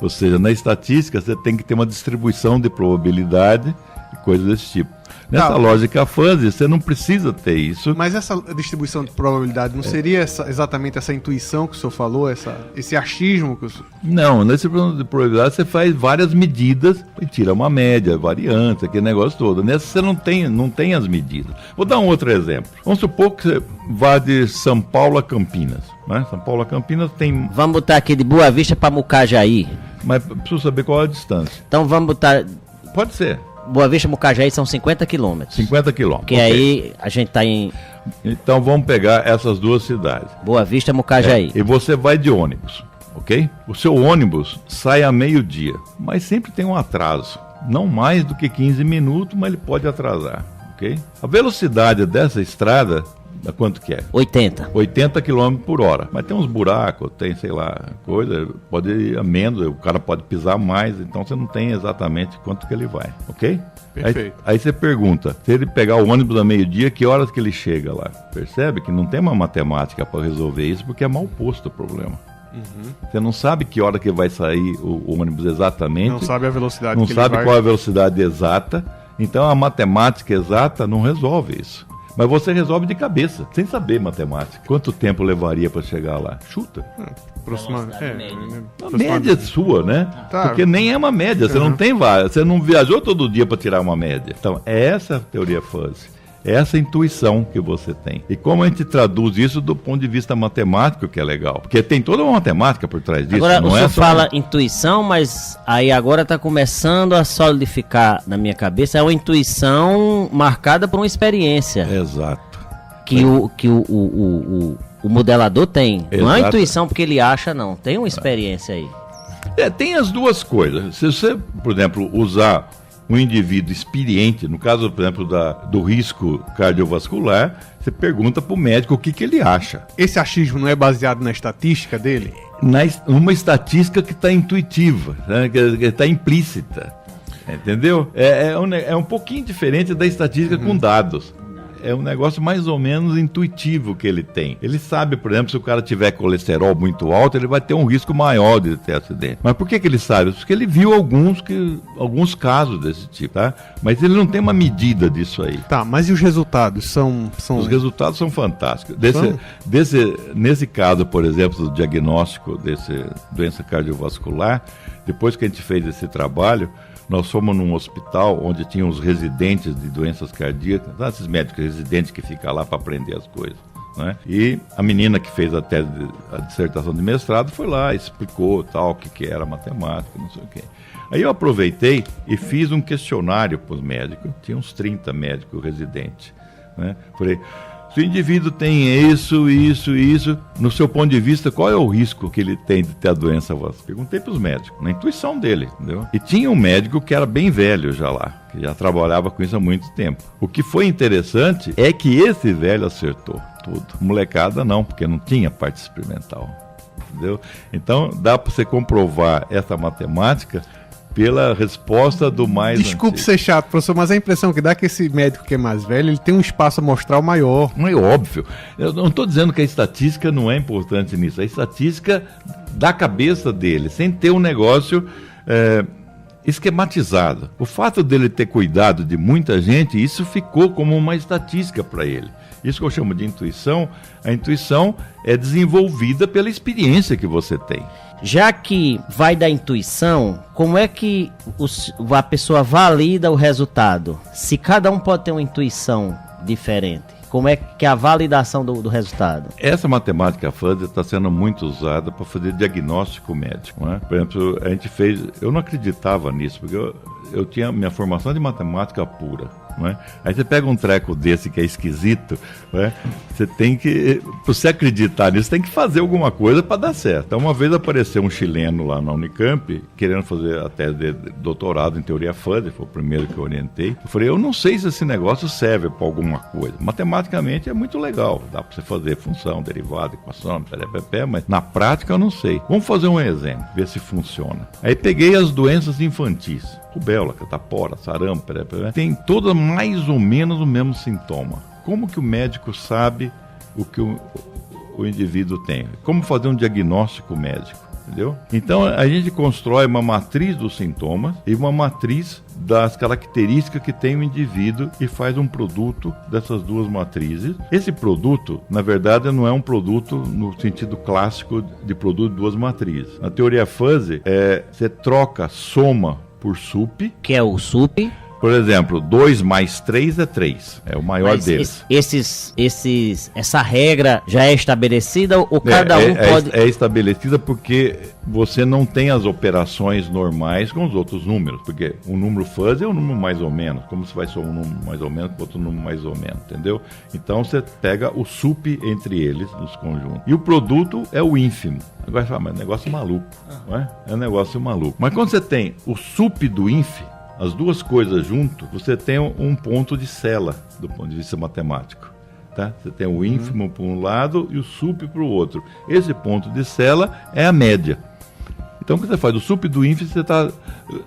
Ou seja, na estatística você tem que ter uma distribuição de probabilidade e coisas desse tipo. Nessa lógica fuzzy, você não precisa ter isso. Mas essa distribuição de probabilidade não seria exatamente essa intuição que o senhor falou, esse achismo que o senhor... Não, nessa distribuição de probabilidade você faz várias medidas e tira uma média, variância, aquele negócio todo. Nessa você não tem as medidas. Vou dar um outro exemplo. Vamos supor que você vá de São Paulo a Campinas. Né? São Paulo a Campinas tem... Vamos botar aqui de Boa Vista para Mucajaí. Mas preciso saber qual é a distância. Então vamos botar... Pode ser. Boa Vista e Mucajaí são 50 quilômetros. 50 quilômetros. Que aí a gente tá em... Então vamos pegar essas 2 cidades. Boa Vista e Mucajaí. E você vai de ônibus, ok? O seu ônibus sai a meio-dia, mas sempre tem um atraso. Não mais do que 15 minutos, mas ele pode atrasar, ok? A velocidade dessa estrada... Quanto que é? 80 km por hora. Mas tem uns buracos, tem, sei lá, coisa, pode ir a menos, o cara pode pisar mais, então você não tem exatamente quanto que ele vai, ok? Perfeito. Aí você pergunta, se ele pegar o ônibus a meio-dia, que horas que ele chega lá? Percebe que não tem uma matemática para resolver isso, porque é mal posto o problema. Uhum. Você não sabe que hora que vai sair o ônibus exatamente. Não sabe a velocidade que ele vai. Não sabe qual é a velocidade exata, então a matemática exata não resolve isso. Mas você resolve de cabeça, sem saber matemática. Quanto tempo levaria para chegar lá? Chuta. A média sua, né? Tá. Porque nem é uma média, você não tem várias. Você não viajou todo dia para tirar uma média. Então, essa é a teoria fuzzy. Essa intuição que você tem. E como a gente traduz isso do ponto de vista matemático, que é legal. Porque tem toda uma matemática por trás disso. Agora, não o senhor só... fala intuição, mas aí agora está começando a solidificar na minha cabeça. É uma intuição marcada por uma experiência. Exato. Que o modelador tem. Exato. Não é uma intuição porque ele acha, não. Tem uma experiência aí. Tem as duas coisas. Se você, por exemplo, usar um indivíduo experiente, no caso, por exemplo, do risco cardiovascular, você pergunta para o médico o que ele acha. Esse achismo não é baseado na estatística dele? Uma estatística que está intuitiva, né, que está implícita, entendeu? É um pouquinho diferente da estatística com dados. é um negócio mais ou menos intuitivo que ele tem. Ele sabe, por exemplo, se o cara tiver colesterol muito alto, ele vai ter um risco maior de ter acidente. Mas por que ele sabe? Porque ele viu alguns casos desse tipo, tá? Mas ele não tem uma medida disso aí. Tá, mas e os resultados? Os resultados são fantásticos. Nesse caso, por exemplo, do diagnóstico desse doença cardiovascular, depois que a gente fez esse trabalho, nós fomos num hospital onde tinham os residentes de doenças cardíacas, esses médicos residentes que ficam lá para aprender as coisas, né? E a menina que fez a dissertação de mestrado foi lá, explicou tal, o que era matemática, não sei o quê. Aí eu aproveitei e fiz um questionário para os médicos, tinha uns 30 médicos residentes, né? Falei, se o indivíduo tem isso, no seu ponto de vista, qual é o risco que ele tem de ter a doença? Perguntei para os médicos, na intuição dele, entendeu? E tinha um médico que era bem velho já lá, que já trabalhava com isso há muito tempo. O que foi interessante é que esse velho acertou tudo. Molecada não, porque não tinha parte experimental, entendeu? Então dá para você comprovar essa matemática pela resposta do mais Desculpe antigo. ser chato, professor, mas a impressão que dá é que esse médico que é mais velho, ele tem um espaço amostral maior. Não é óbvio. Eu não estou dizendo que a estatística não é importante nisso. A estatística da cabeça dele, sem ter um negócio esquematizado. O fato dele ter cuidado de muita gente, isso ficou como uma estatística para ele. Isso que eu chamo de intuição. A intuição é desenvolvida pela experiência que você tem. Já que vai da intuição, como é que a pessoa valida o resultado? Se cada um pode ter uma intuição diferente, como é que é a validação do resultado? Essa matemática fuzzy está sendo muito usada para fazer diagnóstico médico, né? Por exemplo, a gente fez... Eu não acreditava nisso, porque eu tinha minha formação de matemática pura, né? Aí você pega um treco desse que é esquisito, né? Você tem que... Para você acreditar nisso, tem que fazer alguma coisa para dar certo. Então, uma vez apareceu um chileno lá na Unicamp, querendo fazer a tese de doutorado em teoria fuzzy, foi o primeiro que eu orientei. Eu falei, eu não sei se esse negócio serve para alguma coisa. Matematicamente é muito legal, dá para você fazer função, derivada, equação, mas na prática eu não sei. Vamos fazer um exemplo, ver se funciona. Aí peguei as doenças infantis. Rubéola, catapora, sarampo, tem todas mais ou menos o mesmo sintoma. Como que o médico sabe o que o indivíduo tem? Como fazer um diagnóstico médico? Entendeu? Então a gente constrói uma matriz dos sintomas e uma matriz das características que tem o indivíduo e faz um produto dessas duas matrizes. Esse produto, na verdade, não é um produto no sentido clássico de produto de duas matrizes. Na teoria fuzzy, você troca soma por sup. Que é o sup. Por exemplo, 2 mais 3 é 3. É o maior deles. Essa regra já é estabelecida ou cada um pode... É estabelecida porque você não tem as operações normais com os outros números. Porque um número fuzzy é um número mais ou menos. Como se vai ser um número mais ou menos com outro número mais ou menos, entendeu? Então você pega o sup entre eles, nos conjuntos. E o produto é o ínfimo. Agora você fala, mas é um negócio maluco. Não é? É um negócio maluco. Mas quando você tem o sup do ínfimo, as duas coisas junto, você tem um ponto de cela, do ponto de vista matemático. Tá? Você tem o ínfimo para um lado e o sup para o outro. Esse ponto de cela é a média. Então, o que você faz? O sup do ínfimo, você está,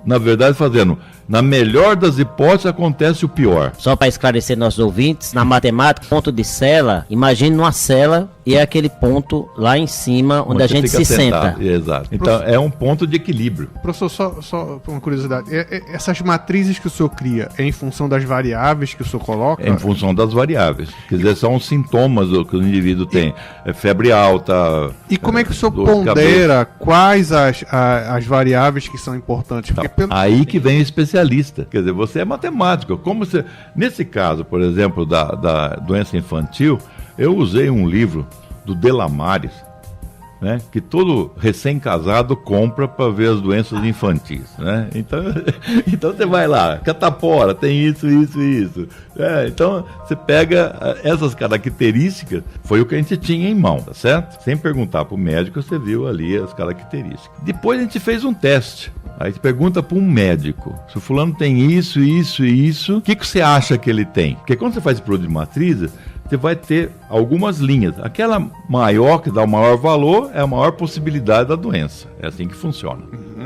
na verdade, fazendo... Na melhor das hipóteses, acontece o pior. Só para esclarecer nossos ouvintes, na matemática, ponto de cela, imagine uma cela e é aquele ponto lá em cima onde a gente se senta. Exato. Então, é um ponto de equilíbrio. Professor, só uma curiosidade. Essas matrizes que o senhor cria é em função das variáveis que o senhor coloca? É em função das variáveis. Quer dizer, são os sintomas que o indivíduo tem. Febre alta... E como é que o senhor pondera quais as variáveis que são importantes? Porque aí que vem o especialista. Quer dizer, você é matemático. Como você... Nesse caso, por exemplo, da doença infantil, eu usei um livro do Delamares, né, que todo recém-casado compra para ver as doenças infantis, né? Então você vai lá, catapora, tem isso. Então você pega essas características, foi o que a gente tinha em mão, tá certo? Sem perguntar para o médico, você viu ali as características. Depois a gente fez um teste. Aí você pergunta para um médico, se o fulano tem isso, o que você acha que ele tem? Porque quando você faz esse produto de matrizes, você vai ter algumas linhas. Aquela maior, que dá o maior valor, é a maior possibilidade da doença. É assim que funciona,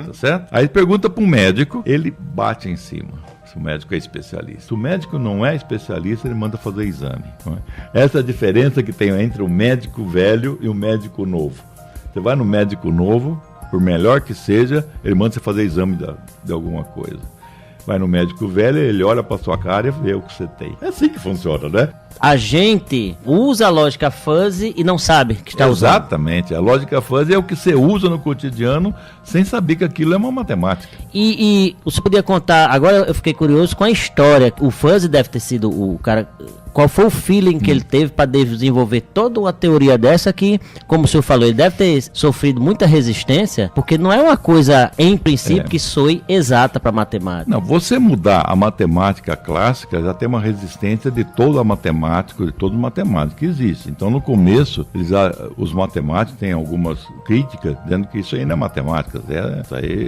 tá certo? Aí pergunta para um médico, ele bate em cima. se o médico é especialista. Se o médico não é especialista, ele manda fazer exame. Não é? Essa é a diferença que tem entre o médico velho e o médico novo. Você vai no médico novo, por melhor que seja, ele manda você fazer exame de alguma coisa. Vai no médico velho, ele olha pra sua cara e vê o que você tem. É assim que funciona, né? A gente usa a lógica fuzzy e não sabe que está usando. Exatamente. A lógica fuzzy é o que você usa no cotidiano sem saber que aquilo é uma matemática. E você podia contar, agora eu fiquei curioso com a história. O fuzzy deve ter sido o cara... Qual foi o feeling que ele teve para desenvolver toda uma teoria dessa que, como o senhor falou, ele deve ter sofrido muita resistência, porque não é uma coisa, em princípio, que soe exata para matemática. Não, você mudar a matemática clássica já tem uma resistência de toda a matemática, de todo matemático que existe. Então, no começo, os matemáticos têm algumas críticas dizendo que isso aí não é matemática.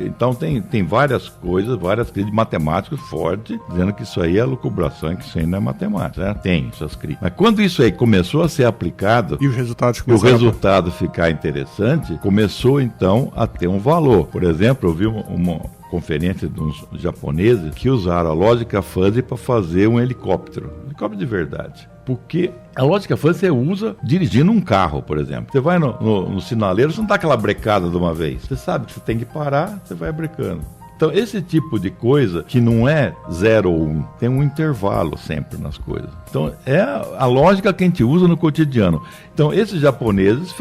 Então, tem várias coisas, várias críticas de matemáticos fortes, dizendo que isso aí é lucubração, que isso aí não é matemática. Tem essas críticas. Mas quando isso aí começou a ser aplicado e os resultados o resultado ficar interessante, começou então a ter um valor. Por exemplo, eu vi uma conferência de uns japoneses que usaram a lógica fuzzy para fazer um helicóptero de verdade. Porque a lógica fuzzy você usa dirigindo um carro, por exemplo. Você vai no sinaleiro, você não dá aquela brecada de uma vez. Você sabe que você tem que parar, você vai brecando. Então, esse tipo de coisa, que não é 0 ou 1, tem um intervalo sempre nas coisas. Então, é a lógica que a gente usa no cotidiano. Então, esses japoneses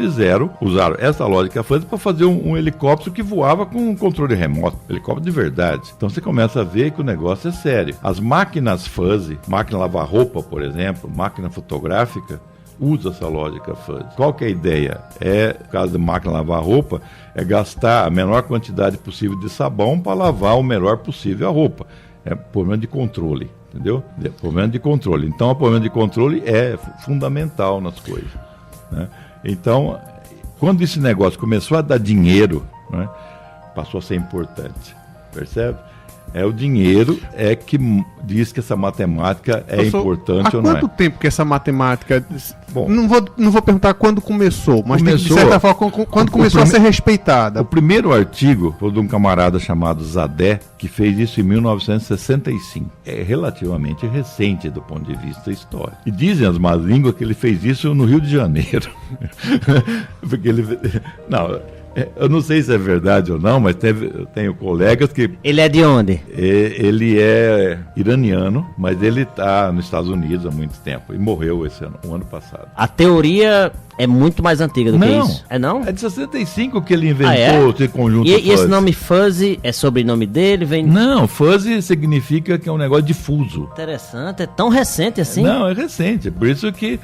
usaram essa lógica fuzzy para fazer um helicóptero que voava com um controle remoto, helicóptero de verdade. Então, você começa a ver que o negócio é sério. As máquinas fuzzy, máquina lavar roupa, por exemplo, máquina fotográfica, usa essa lógica fuzzy. Qual que é a ideia? No caso de máquina lavar roupa, é gastar a menor quantidade possível de sabão para lavar o melhor possível a roupa. É problema de controle, entendeu? Problema de controle. Então, o problema de controle é fundamental nas coisas, né? Então, quando esse negócio começou a dar dinheiro, né, passou a ser importante, percebe? O dinheiro que diz que essa matemática é importante ou não é. Há quanto tempo que essa matemática... Bom, não vou perguntar quando começou, mas de certa forma, quando começou a ser respeitada. O primeiro artigo foi de um camarada chamado Zadé, que fez isso em 1965. É relativamente recente do ponto de vista histórico. E dizem as más línguas que ele fez isso no Rio de Janeiro. Porque ele... Não... Eu não sei se é verdade ou não, mas eu tenho colegas que... Ele é de onde? Ele é iraniano, mas ele está nos Estados Unidos há muito tempo e morreu o ano passado. A teoria é muito mais antiga do que isso. É não? É de 65 que ele inventou esse conjunto fuzzy. E esse nome fuzzy é sobrenome dele? Não, fuzzy significa que é um negócio difuso. Interessante, é tão recente assim? Não, é recente, por isso que...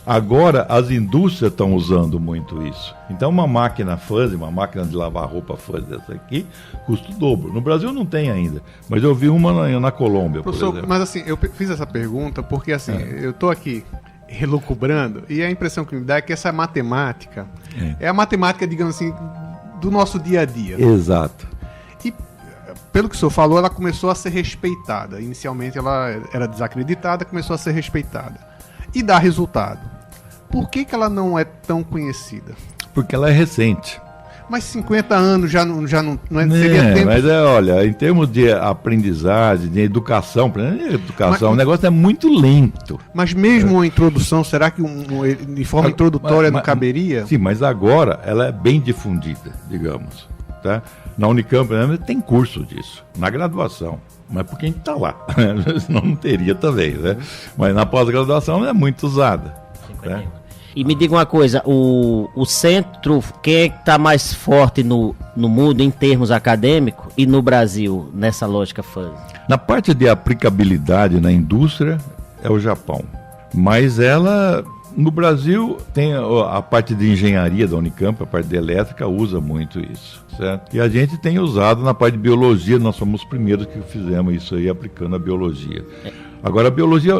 Agora, as indústrias estão usando muito isso. Então, uma máquina fuzzy, uma máquina de lavar roupa fuzzy dessa aqui, custa o dobro. No Brasil não tem ainda, mas eu vi uma na Colômbia, professor, por exemplo. Mas assim, eu fiz essa pergunta porque assim, eu estou aqui relucubrando e a impressão que me dá é que essa matemática é a matemática, digamos assim, do nosso dia a dia. Exato. E, pelo que o senhor falou, ela começou a ser respeitada. Inicialmente ela era desacreditada, começou a ser respeitada. E dá resultado. Por que ela não é tão conhecida? Porque ela é recente. Mas 50 anos já não é, seria tempo... Mas olha, em termos de aprendizagem, de educação, o negócio é muito lento. Mas mesmo uma introdução, será que de forma introdutória não caberia? Sim, mas agora ela é bem difundida, digamos. Tá? Na Unicamp, tem curso disso, na graduação. Mas porque a gente está lá, senão não teria também, né? Mas na pós-graduação é muito usada. Né? E me diga uma coisa, o centro, quem é que está mais forte no mundo em termos acadêmicos e no Brasil, nessa lógica fuzzy? Na parte de aplicabilidade na indústria, é o Japão. Mas no Brasil, tem a parte de engenharia da Unicamp, a parte de elétrica, usa muito isso, certo? E a gente tem usado na parte de biologia, nós somos os primeiros que fizemos isso aí, aplicando a biologia. Agora, a biologia,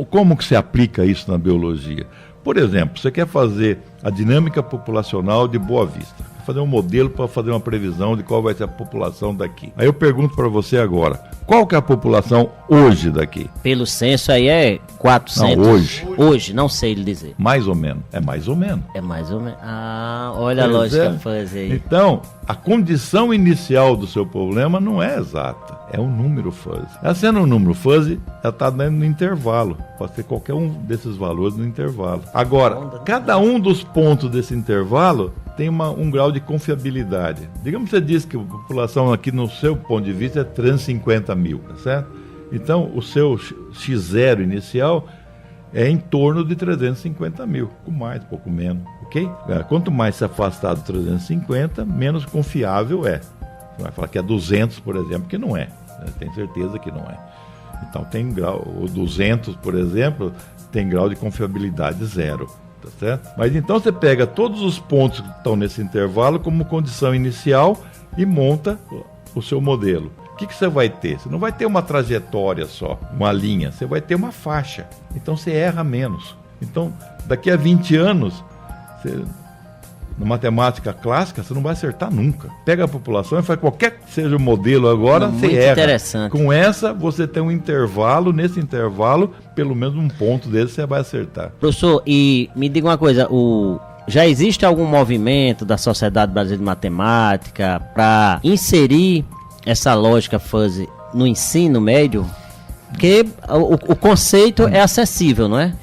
como que se aplica isso na biologia? Por exemplo, você quer fazer a dinâmica populacional de Boa Vista, fazer um modelo para fazer uma previsão de qual vai ser a população daqui. Aí eu pergunto para você agora, qual que é a população hoje daqui? Pelo censo aí é 400. Não, hoje. Hoje, não sei lhe dizer. Mais ou menos. É mais ou menos. É mais ou menos. Olha a lógica fuzzy aí. Então, a condição inicial do seu problema não é exata. É um número fuzzy. Ela sendo um número fuzzy, ela está dando no intervalo. Pode ser qualquer um desses valores no intervalo. Agora, cada um dos pontos desse intervalo tem um grau de confiabilidade. Digamos que você diz que a população aqui, no seu ponto de vista, é 350 mil, tá certo? Então, o seu X0 inicial é em torno de 350 mil, pouco mais, pouco menos, ok? Quanto mais se afastar do 350, menos confiável é. Você vai falar que é 200, por exemplo, que não é. Tem certeza que não é. Então, tem grau, o 200, por exemplo, tem grau de confiabilidade 0. Tá certo? Mas então você pega todos os pontos que estão nesse intervalo como condição inicial e monta o seu modelo. O que você vai ter? Você não vai ter uma trajetória só, uma linha, você vai ter uma faixa. Então você erra menos. Então, daqui a 20 anos, na matemática clássica, você não vai acertar nunca. Pega a população e faz qualquer que seja o modelo agora, você erra. Interessante. Com essa, você tem um intervalo, nesse intervalo, pelo menos um ponto desse você vai acertar. Professor, e me diga uma coisa, já existe algum movimento da Sociedade Brasileira de Matemática para inserir essa lógica fuzzy no ensino médio? Porque o conceito é acessível, não é?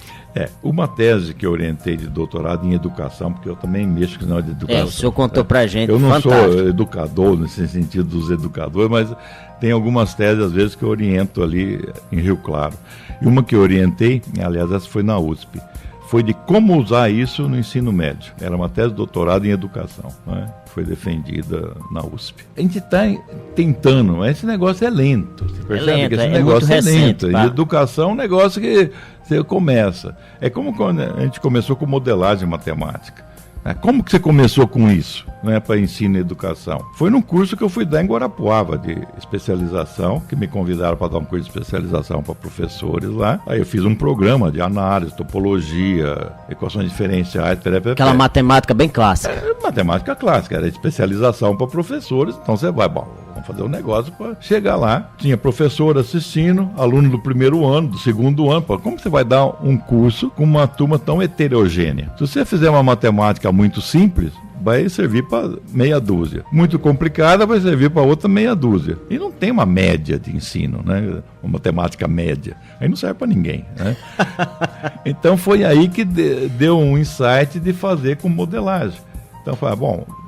Uma tese que eu orientei de doutorado em educação, porque eu também mexo com de educação. O senhor contou pra gente, eu não fantástico. sou educador, nesse sentido dos educadores, mas tem algumas teses, às vezes, que eu oriento ali em Rio Claro. E uma que eu orientei, aliás, essa foi na USP, foi de como usar isso no ensino médio. Era uma tese de doutorado em educação, né? Foi defendida na USP. A gente está tentando, mas esse negócio é lento. Você percebe que esse negócio é lento. E educação é um negócio que você começa. É como quando a gente começou com modelagem matemática. Como que você começou com isso, né, para ensino e educação? Foi num curso que eu fui dar em Guarapuava, de especialização, que me convidaram para dar um curso de especialização para professores lá. Aí eu fiz um programa de análise, topologia, equações diferenciais, aquela matemática bem clássica. Matemática clássica, era especialização para professores, então você vai, vamos fazer um negócio para chegar lá. Tinha professor assistindo, aluno do primeiro ano, do segundo ano. Como você vai dar um curso com uma turma tão heterogênea? Se você fizer uma matemática muito simples, vai servir para meia dúzia. Muito complicada, vai servir para outra meia dúzia. E não tem uma média de ensino, né? Uma matemática média. Aí não serve para ninguém, né? Então foi aí que deu um insight de fazer com modelagem. Então,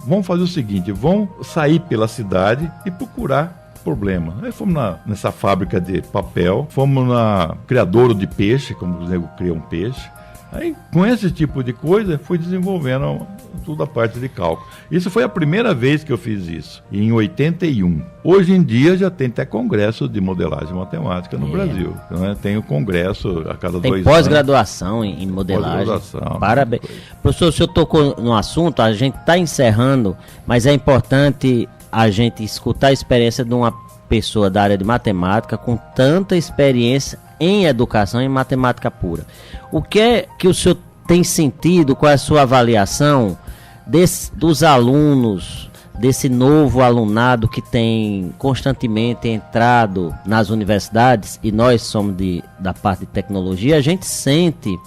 vamos fazer o seguinte, vamos sair pela cidade e procurar problema. Aí fomos nessa fábrica de papel, fomos na criadouro de peixe, como os negros criam peixe. Aí, com esse tipo de coisa, fui desenvolvendo toda a parte de cálculo. Isso foi a primeira vez que eu fiz isso, em 81. Hoje em dia já tem até congresso de modelagem matemática no Brasil. Né? Tem o congresso a cada 2 anos. Tem pós-graduação em modelagem. Pós-graduação. Parabéns. Professor, o senhor tocou no assunto, a gente está encerrando, mas é importante a gente escutar a experiência de uma pessoa da área de matemática com tanta experiência em educação e matemática pura. O que é que o senhor tem sentido, qual é a sua avaliação dos alunos, desse novo alunado que tem constantemente entrado nas universidades, e nós somos da parte de tecnologia, a gente sente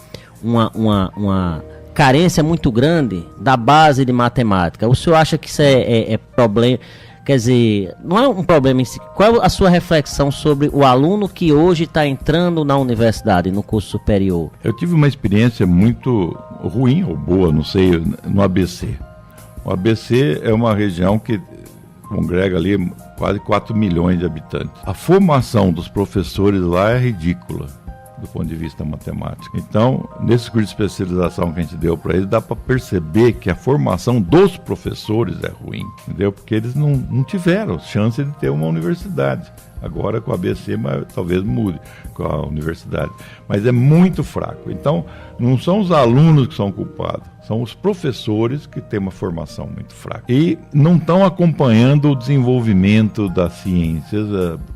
uma carência muito grande da base de matemática. O senhor acha que isso é problema? Quer dizer, não é um problema em si. Qual é a sua reflexão sobre o aluno que hoje está entrando na universidade, no curso superior? Eu tive uma experiência muito ruim ou boa, não sei, no ABC. O ABC é uma região que congrega ali quase 4 milhões de habitantes. A formação dos professores lá é ridícula, do ponto de vista matemático. Então, nesse curso de especialização que a gente deu para eles, dá para perceber que a formação dos professores é ruim, entendeu? Porque eles não tiveram chance de ter uma universidade. Agora com a ABC, mas talvez mude com a universidade. Mas é muito fraco. Então, não são os alunos que são culpados, são os professores que têm uma formação muito fraca. E não estão acompanhando o desenvolvimento das ciências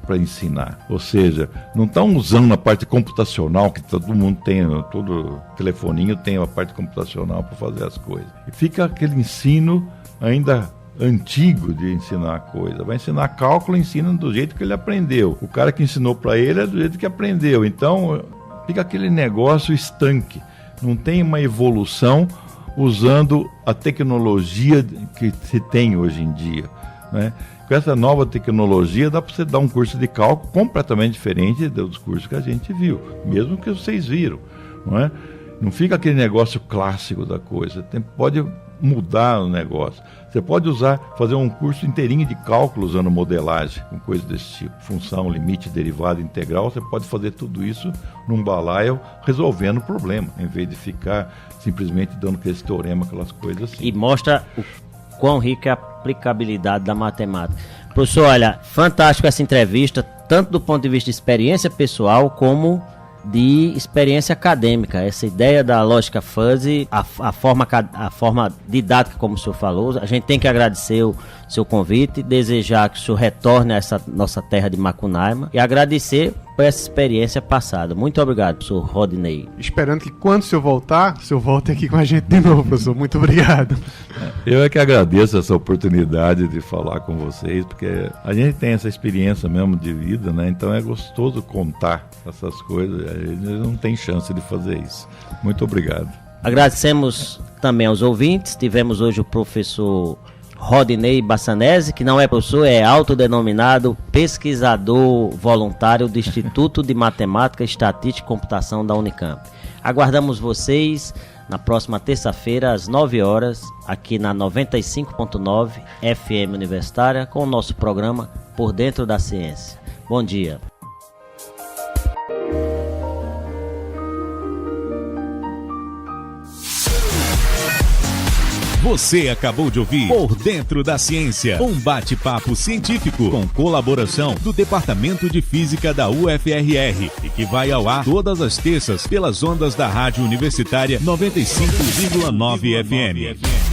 para ensinar. Ou seja, não estão usando a parte computacional, que todo mundo tem, todo telefoninho tem a parte computacional para fazer as coisas. E fica aquele ensino ainda antigo de ensinar coisa. Vai ensinar cálculo, ensina do jeito que ele aprendeu. O cara que ensinou para ele é do jeito que aprendeu. Então, fica aquele negócio estanque. Não tem uma evolução usando a tecnologia que se tem hoje em dia, né? Com essa nova tecnologia, dá para você dar um curso de cálculo completamente diferente dos cursos que a gente viu, mesmo que vocês viram, não é? Não fica aquele negócio clássico da coisa, pode mudar o negócio. Você pode fazer um curso inteirinho de cálculo usando modelagem, com coisas desse tipo, função, limite, derivada, integral. Você pode fazer tudo isso num balaio resolvendo o problema, em vez de ficar simplesmente dando aquele teorema, aquelas coisas assim. E mostra o quão rica é a aplicabilidade da matemática. Professor, olha, fantástico essa entrevista, tanto do ponto de vista de experiência pessoal como de experiência acadêmica. Essa ideia da lógica fuzzy, a forma didática, como o senhor falou, a gente tem que agradecer o seu convite, desejar que o senhor retorne a essa nossa terra de Macunaíma e agradecer por essa experiência passada. Muito obrigado, professor Rodinei. Esperando que quando o senhor voltar, o senhor volte aqui com a gente de novo, professor. Muito obrigado. Eu é que agradeço essa oportunidade de falar com vocês, porque a gente tem essa experiência mesmo de vida, né? Então é gostoso contar essas coisas, a gente não tem chance de fazer isso. Muito obrigado. Agradecemos também aos ouvintes, tivemos hoje o professor Rodinei Bassanese, que não é professor, é autodenominado pesquisador voluntário do Instituto de Matemática, Estatística e Computação da Unicamp. Aguardamos vocês na próxima terça-feira, às 9 horas, aqui na 95.9 FM Universitária, com o nosso programa Por Dentro da Ciência. Bom dia. Você acabou de ouvir Por Dentro da Ciência, um bate-papo científico com colaboração do Departamento de Física da UFRR e que vai ao ar todas as terças pelas ondas da Rádio Universitária 95,9 FM.